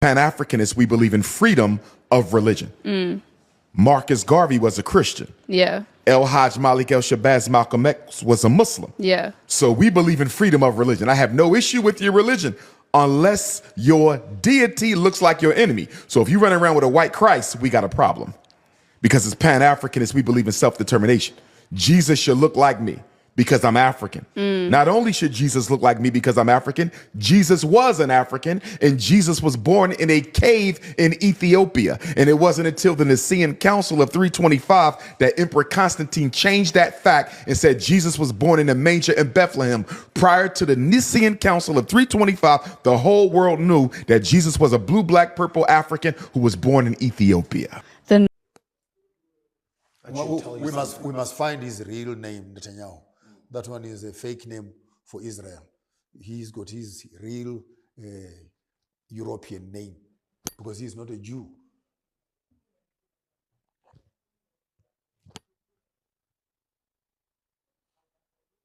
Pan-Africanists, we believe in freedom of religion. Marcus Garvey was a Christian. Yeah. El Hajj Malik El Shabazz Malcolm X was a Muslim. Yeah. So we believe in freedom of religion. I have no issue with your religion unless your deity looks like your enemy. So if you run around with a white Christ, we got a problem. Because as Pan-Africanists, we believe in self-determination. Jesus should look like me because I'm African. Not only should Jesus look like me because I'm African, Jesus was an African, and Jesus was born in a cave in Ethiopia. And it wasn't until the Nicene Council of 325 that Emperor Constantine changed that fact and said Jesus was born in a manger in Bethlehem. Prior to the Nicene Council of 325, the whole world knew that Jesus was a blue, black, purple African who was born in Ethiopia. We must find his real name, Netanyahu. That one is a fake name for Israel. He's got his real European name because he's not a Jew.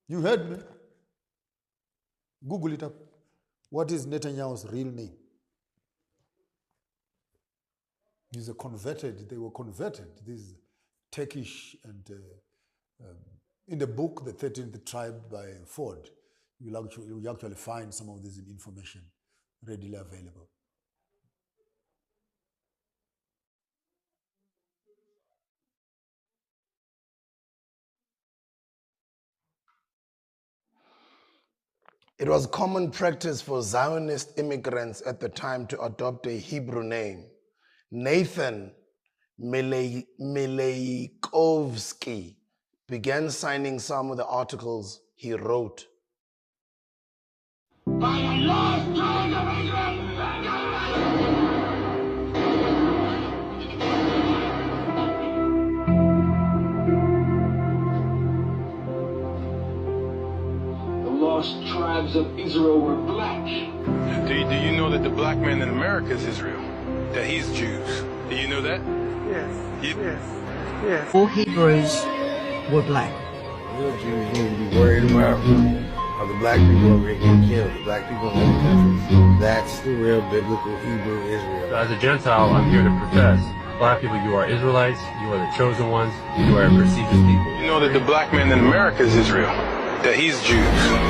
You heard me? Google it up. What is Netanyahu's real name? He's a converted, they were converted. These Turkish and in the book, The 13th Tribe by Ford, you'll actually find some of this information readily available. It was common practice for Zionist immigrants at the time to adopt a Hebrew name. Nathan Mileikovsky began signing some of the articles he wrote. By the lost tribe of Israel! The lost tribes of Israel were black. Do you know that the black man in America is Israel? That he's Jews? Do you know that? Yes. Yes. All Hebrews were black. Real Jews need to be worried about are the black people over here getting killed, the black people in other countries. That's the real biblical Hebrew Israel. So as a Gentile, I'm here to profess. Black people, you are Israelites, you are the chosen ones, you are a prestigious people. You know that the black man in America is Israel? That he's Jews?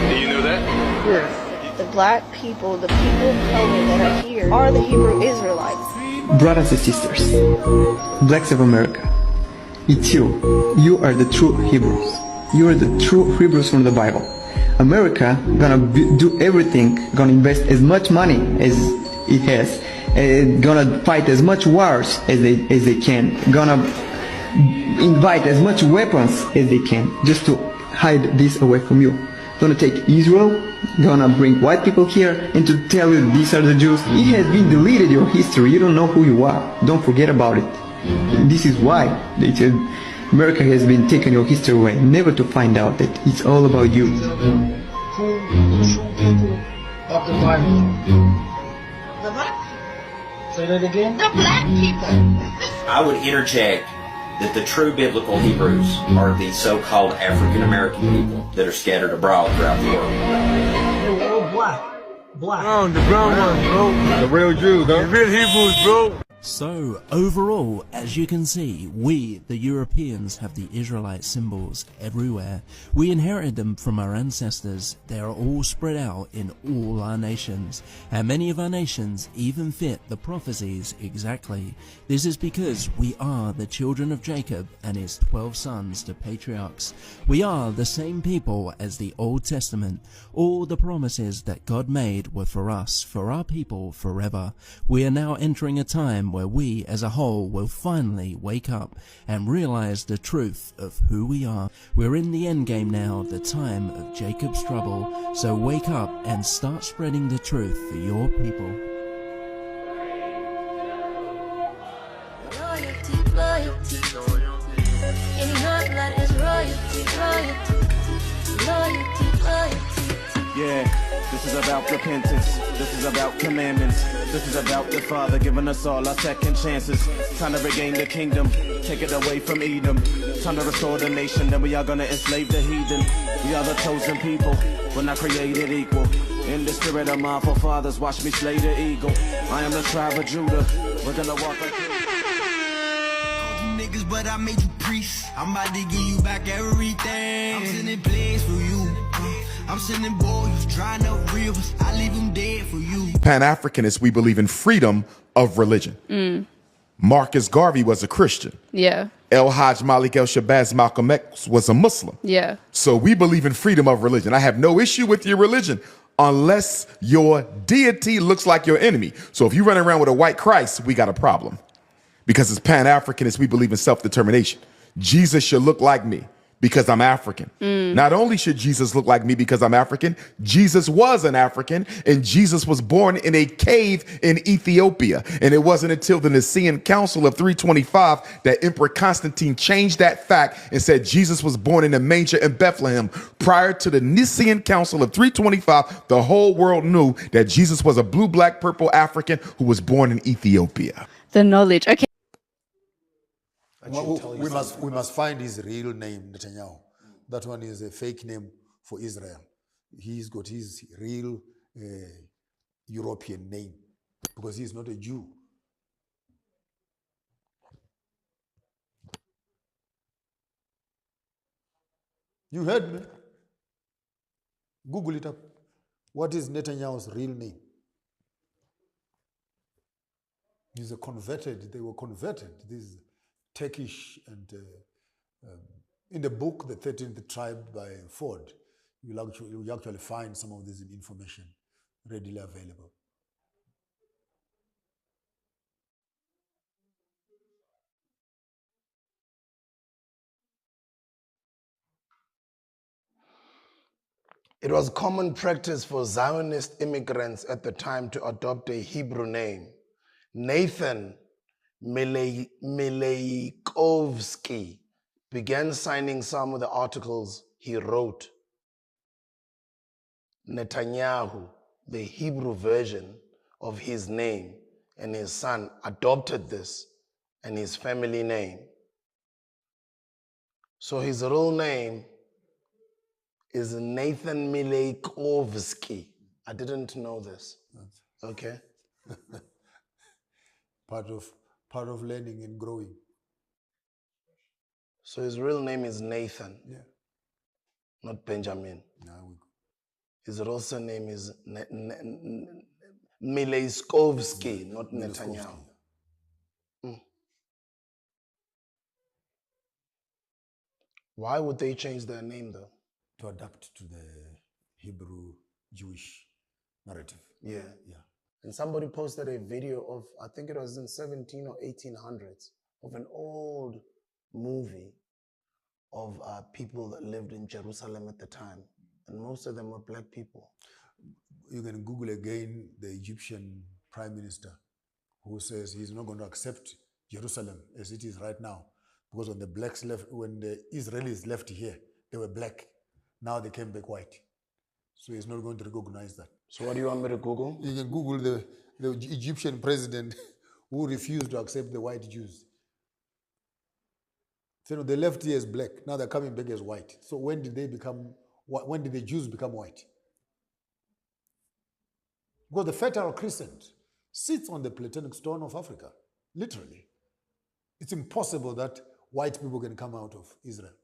Do you know that? Yes. The black people, the people of color that are here, are the Hebrew Israelites. Brothers and sisters, blacks of America, it's you. You are the true Hebrews. You are the true Hebrews from the Bible. America gonna do everything, gonna invest as much money as it has, gonna fight as much wars as they can, gonna invite as much weapons as they can, just to hide this away from you. Gonna take Israel, gonna bring white people here and to tell you these are the Jews. It has been deleted your history. You don't know who you are. Don't forget about it. This is why they said America has been taking your history away, never to find out that it's all about you. Who the true people of the Bible? The black people. Say that again? The black people. I would interject that the true biblical Hebrews are the so-called African American people that are scattered abroad throughout the world. They were all black. Black. The brown ones, bro. The real Jews, huh? The real Hebrews, bro. So, overall, as you can see, we, the Europeans, have the Israelite symbols everywhere. We inherited them from our ancestors. They are all spread out in all our nations, and many of our nations even fit the prophecies exactly. This is because we are the children of Jacob and his 12 sons, the patriarchs. We are the same people as the Old Testament. All the promises that God made were for us, for our people, forever. We are now entering a time where we as a whole will finally wake up and realize the truth of who we are. We're in the end game now, the time of Jacob's trouble. So wake up and start spreading the truth for your people. Loyalty, loyalty. Any heart that is royalty, royalty. Loyalty, loyalty. Yeah, This is about repentance. This is about commandments. This is about the Father giving us all our second chances. Time to regain the kingdom, take it away from Edom. Time to restore the nation, then we are gonna enslave the heathen. We are the chosen people, we're not created equal. In the spirit of my forefathers, watch me slay the eagle. I am the tribe of Judah, we're gonna walk like niggas, but I made you priest. I'm about to give you back everything. I'm sending plays for you. I'm sending boys, drying up rivers. I leave them dead for you. Pan-Africanists, we believe in freedom of religion. Marcus Garvey was a Christian. Yeah. El Hajj Malik El Shabazz Malcolm X was a Muslim. Yeah. So we believe in freedom of religion. I have no issue with your religion unless your deity looks like your enemy. So if you run around with a white Christ, we got a problem. Because as Pan-Africanists, we believe in self-determination. Jesus should look like me because I'm African. Not only should Jesus look like me because I'm African, Jesus was an African, and Jesus was born in a cave in Ethiopia. And it wasn't until the Nicene Council of 325 that Emperor Constantine changed that fact and said Jesus was born in a manger in Bethlehem. Prior to the Nicene Council of 325, the whole world knew that Jesus was a blue, black, purple African who was born in Ethiopia. The knowledge. Okay. We must find his real name, Netanyahu. That one is a fake name for Israel. He's got his real European name because he's not a Jew. You heard me? Google it up. What is Netanyahu's real name? He's a converted, they were converted. These Turkish and in the book, The 13th Tribe by Ford, you'll actually find some of this information readily available. It was common practice for Zionist immigrants at the time to adopt a Hebrew name. Nathan Mileikovsky began signing some of the articles he wrote. Netanyahu, the Hebrew version of his name, and his son adopted this and his family name. So his real name is Nathan Mileikovsky. I didn't know this. Okay. Part of learning and growing. So his real name is Nathan. Yeah. Not Benjamin. No, his real surname is Mileiskovsky, not Netanyahu. Why would they change their name though? To adapt to the Hebrew Jewish narrative. Yeah. Yeah. And somebody posted a video of, I think it was in 17 or 1800s, of an old movie of people that lived in Jerusalem at the time. And most of them were black people. You can Google again the Egyptian prime minister who says he's not going to accept Jerusalem as it is right now. Because when the blacks left, when the Israelis left here, they were black. Now they came back white. So he's not going to recognize that. So what do you want me to Google? You can Google the Egyptian president who refused to accept the white Jews. So they left here as black. Now they're coming back as white. So when did the Jews become white? Because the Fertile Crescent sits on the Platonic stone of Africa, literally. It's impossible that white people can come out of Israel.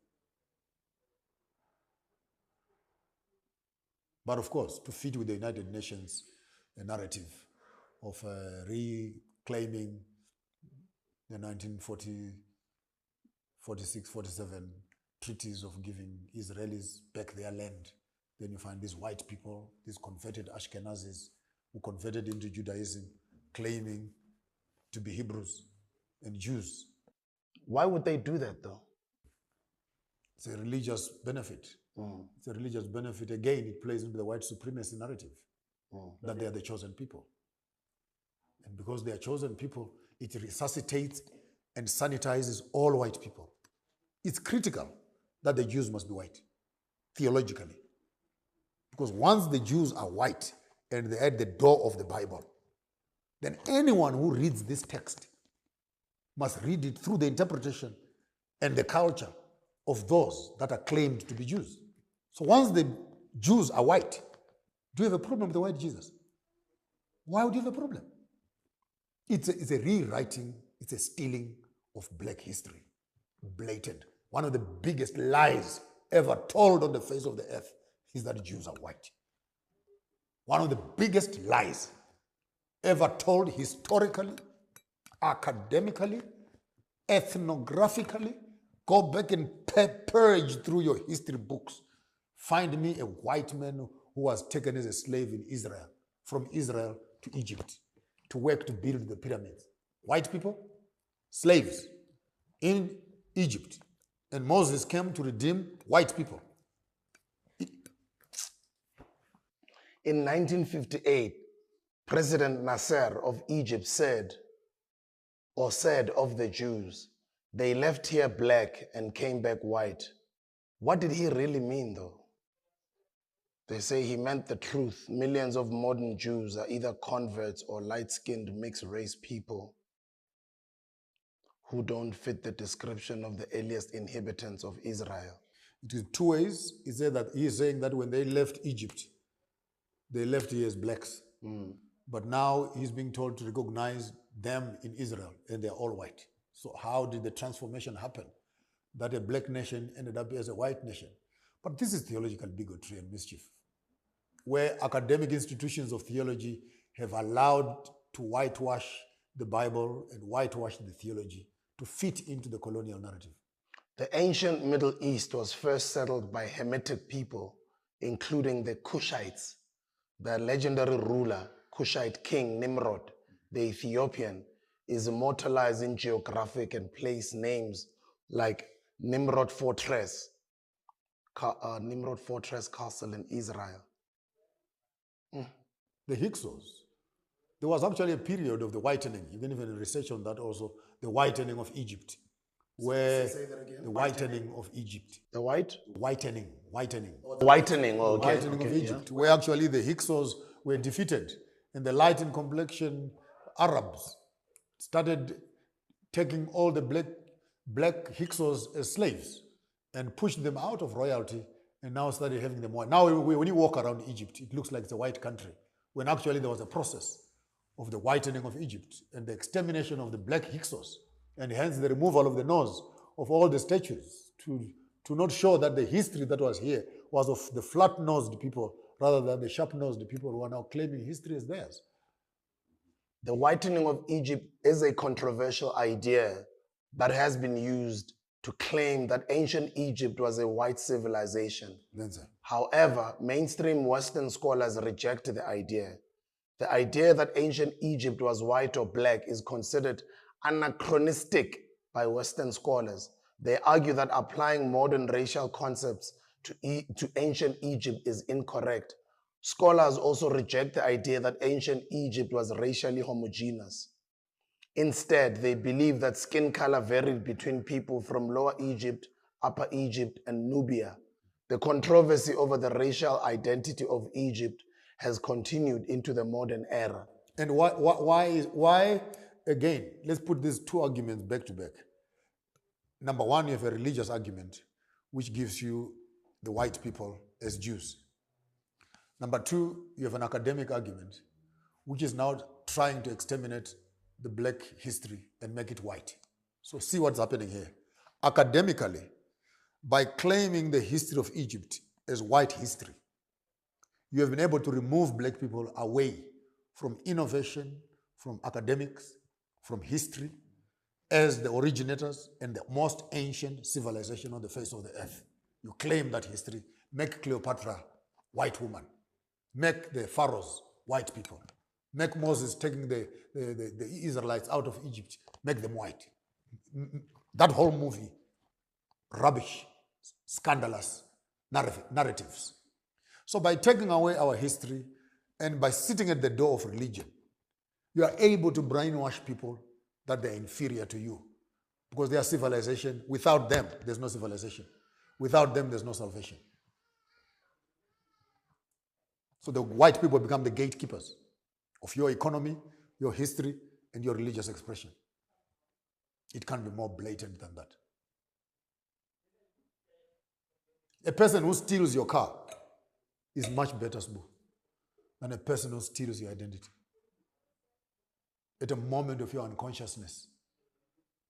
But of course, to fit with the United Nations narrative of reclaiming the 1946-47 treaties of giving Israelis back their land, then you find these white people, these converted Ashkenazis who converted into Judaism, claiming to be Hebrews and Jews. Why would they do that though? It's a religious benefit. It's a religious benefit. Again, it plays into the white supremacy narrative that they are the chosen people. And because they are chosen people, it resuscitates and sanitizes all white people. It's critical that the Jews must be white, theologically. Because once the Jews are white and they're at the door of the Bible, then anyone who reads this text must read it through the interpretation and the culture of those that are claimed to be Jews. So once the Jews are white, do you have a problem with the white Jesus? Why would you have a problem? It's a rewriting, it's a stealing of black history. Blatant. One of the biggest lies ever told on the face of the earth is that Jews are white. One of the biggest lies ever told historically, academically, ethnographically. Go back and purge through your history books. Find me a white man who was taken as a slave in Israel, from Israel to Egypt, to work to build the pyramids. White people, slaves in Egypt. And Moses came to redeem white people. In 1958, President Nasser of Egypt said of the Jews, they left here black and came back white. What did he really mean, though? They say he meant the truth. Millions of modern Jews are either converts or light-skinned mixed-race people who don't fit the description of the earliest inhabitants of Israel. It is two ways. He said that he is saying that when they left Egypt, they left here as blacks. But now he's being told to recognize them in Israel, and they're all white. So how did the transformation happen? That a black nation ended up as a white nation. But this is theological bigotry and mischief, where academic institutions of theology have allowed to whitewash the Bible and whitewash the theology to fit into the colonial narrative. The ancient Middle East was first settled by Hamitic people, including the Cushites. The legendary ruler, Cushite king Nimrod, the Ethiopian, is immortalized in geographic and place names like Nimrod Fortress Castle in Israel. The Hyksos. There was actually a period of the whitening. You can even research on that also. The whitening of Egypt. Where the whitening of Egypt. The white? Whitening. Whitening, okay. The whitening of Egypt, yeah. Where actually the Hyksos were defeated. And the light in complexion Arabs started taking all the black Hyksos as slaves and pushed them out of royalty and now started having them white. Now when you walk around Egypt, it looks like it's a white country, when actually there was a process of the whitening of Egypt and the extermination of the black Hyksos, and hence the removal of the nose of all the statues to not show that the history that was here was of the flat-nosed people rather than the sharp-nosed people who are now claiming history as theirs. The whitening of Egypt is a controversial idea that has been used to claim that ancient Egypt was a white civilization. However, mainstream Western scholars reject the idea. The idea that ancient Egypt was white or black is considered anachronistic by Western scholars. They argue that applying modern racial concepts to ancient Egypt is incorrect. Scholars also reject the idea that ancient Egypt was racially homogeneous. Instead, they believe that skin color varied between people from Lower Egypt, Upper Egypt, and Nubia. The controversy over the racial identity of Egypt has continued into the modern era. And why again, let's put these two arguments back to back. Number one, you have a religious argument, which gives you the white people as Jews. Number two, you have an academic argument, which is now trying to exterminate the black history and make it white. So see what's happening here. Academically, by claiming the history of Egypt as white history, you have been able to remove black people away from innovation, from academics, from history, as the originators and the most ancient civilization on the face of the earth. You claim that history, make Cleopatra white woman, make the pharaohs white people, make Moses taking the Israelites out of Egypt, make them white. That whole movie, rubbish, scandalous narratives. So by taking away our history and by sitting at the door of religion, you are able to brainwash people that they're inferior to you because their civilization, without them, there's no civilization. Without them, there's no salvation. So the white people become the gatekeepers of your economy, your history, and your religious expression. It can't be more blatant than that. A person who steals your car is much better, Sbu, than a person who steals your identity. At a moment of your unconsciousness,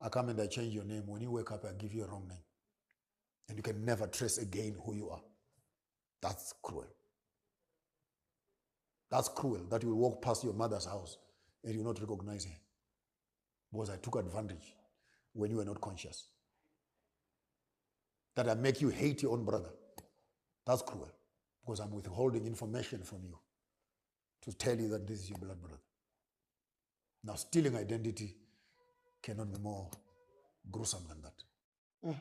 I come and I change your name. When you wake up, I give you a wrong name. And you can never trace again who you are. That's cruel. That's cruel that you will walk past your mother's house and you will not recognize her. Because I took advantage when you were not conscious. That I make you hate your own brother. That's cruel. Because I'm withholding information from you to tell you that this is your blood brother. Now, stealing identity cannot be more gruesome than that.